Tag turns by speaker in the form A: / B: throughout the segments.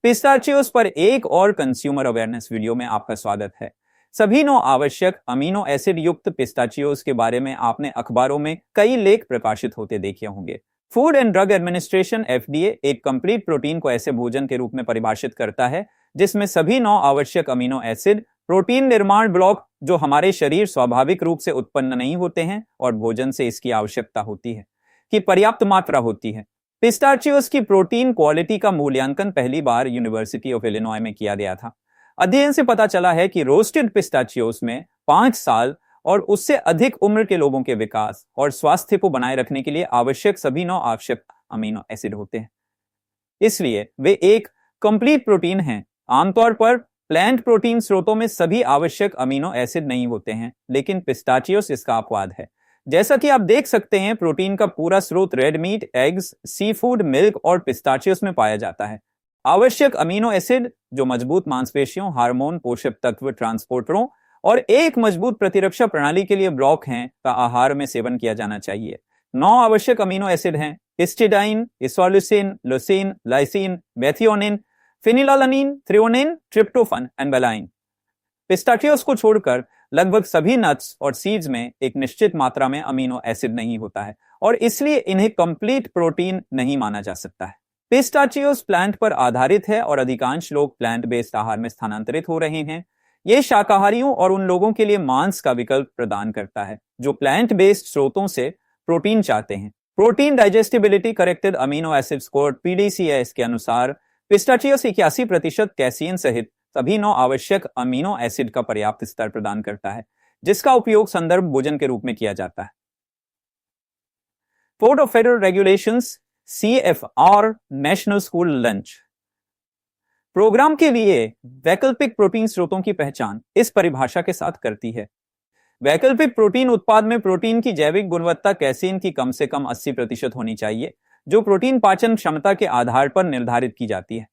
A: पिस्ताचियोस पर एक और कंज्यूमर अवेयरनेस वीडियो में आपका स्वागत है। सभी 9 आवश्यक अमीनो एसिड युक्त पिस्ताचियोस के बारे में आपने अखबारों में कई लेख प्रकाशित होते देखे होंगे। Food and drug administration (FDA) एक कंप्लीट प्रोटीन को ऐसे भोजन के रूप में परिभाषित करता है जिसमें सभी 9 आवश्यक अमीनो एसिड प्रोटीन निर्माण ब्लॉक जो हमारे शरीर स्वाभाविक रूप से उत्पन्न नहीं होते हैं और भोजन से इसकी आवश्यकता होती है कि पर्याप्त मात्रा होती है। पिस्ताचियोस की प्रोटीन क्वालिटी का मूल्यांकन पहली बार यूनिवर्सिटी ऑफ इलिनॉय में किया गया था। अध्ययन से पता चला है कि रोस्टेड पिस्ताचियोस में 5 साल और उससे अधिक उम्र के लोगों के विकास और स्वास्थ्य को बनाए रखने के लिए आवश्यक सभी 9 आवश्यक अमीनो एसिड होते हैं। इसलिए वे एक कंप्लीट प्रोटीन हैं। आमतौर पर प्लांट प्रोटीन स्रोतों में सभी आवश्यक अमीनो एसिड नहीं होते हैं, लेकिन पिस्ताचियोस इसका अपवाद है। जैसा कि आप देख सकते हैं, प्रोटीन का पूरा स्रोत red meat, eggs, sea food, milk और पिस्ताचियोस में पाया जाता है। आवश्यक अमीनो एसिड जो मजबूत मांसपेशियों, हार्मोन, पोषक तत्व, ट्रांसपोर्टरों और एक मजबूत प्रतिरक्षा प्रणाली के लिए ब्लॉक हैं का आहार में सेवन किया जाना चाहिए। 9 आवश्यक अमीनो एसिड हैं: histidine, isoleucine, leucine, lysine, methionine, phenylalanine, threonine, tryptophan and valine. Pistachios को छोड़कर लगभग सभी नट्स और सीड्स में एक निश्चित मात्रा में अमीनो एसिड नहीं होता है और इसलिए इन्हें कंप्लीट प्रोटीन नहीं माना जा सकता है। पिस्ताचियोस प्लांट पर आधारित है और अधिकांश लोग प्लांट बेस्ड आहार में स्थानांतरित हो रहे हैं। यह शाकाहारियों और उन लोगों के लिए मांस का विकल्प प्रदान करता है जो प्लांट बेस्ड स्रोतों से प्रोटीन चाहते हैं। Protein digestibility corrected amino acid score (PDCA) के अनुसार पिस्ताचियोस 81% कैसीन सहित सभी 9 आवश्यक अमीनो एसिड का पर्याप्त स्तर प्रदान करता है, जिसका उपयोग संदर्भ भोजन के रूप में किया जाता है। Code of Federal Regulations (CFR) National School Lunch Program के लिए वैकल्पिक प्रोटीन स्रोतों की पहचान इस परिभाषा के साथ करती है। वैकल्पिक प्रोटीन उत्पाद में प्रोटीन की जैविक गुणवत्ता कैसीन की कम से कम 80% होनी चाहिए, जो प्रोटीन पाचन क्षमता के आधार पर निर्धारित की जाती है।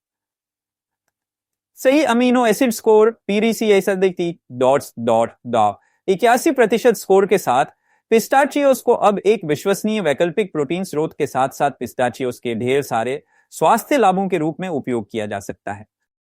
A: सही amino acid score (PDCA) 81% score के साथ पिस्ताचियोस को अब एक विश्वसनीय वैकल्पिक प्रोटीन स्रोत के साथ साथ पिस्ताचियोस के ढेर सारे स्वास्थ्य लाभों के रूप में उपयोग किया जा सकता है।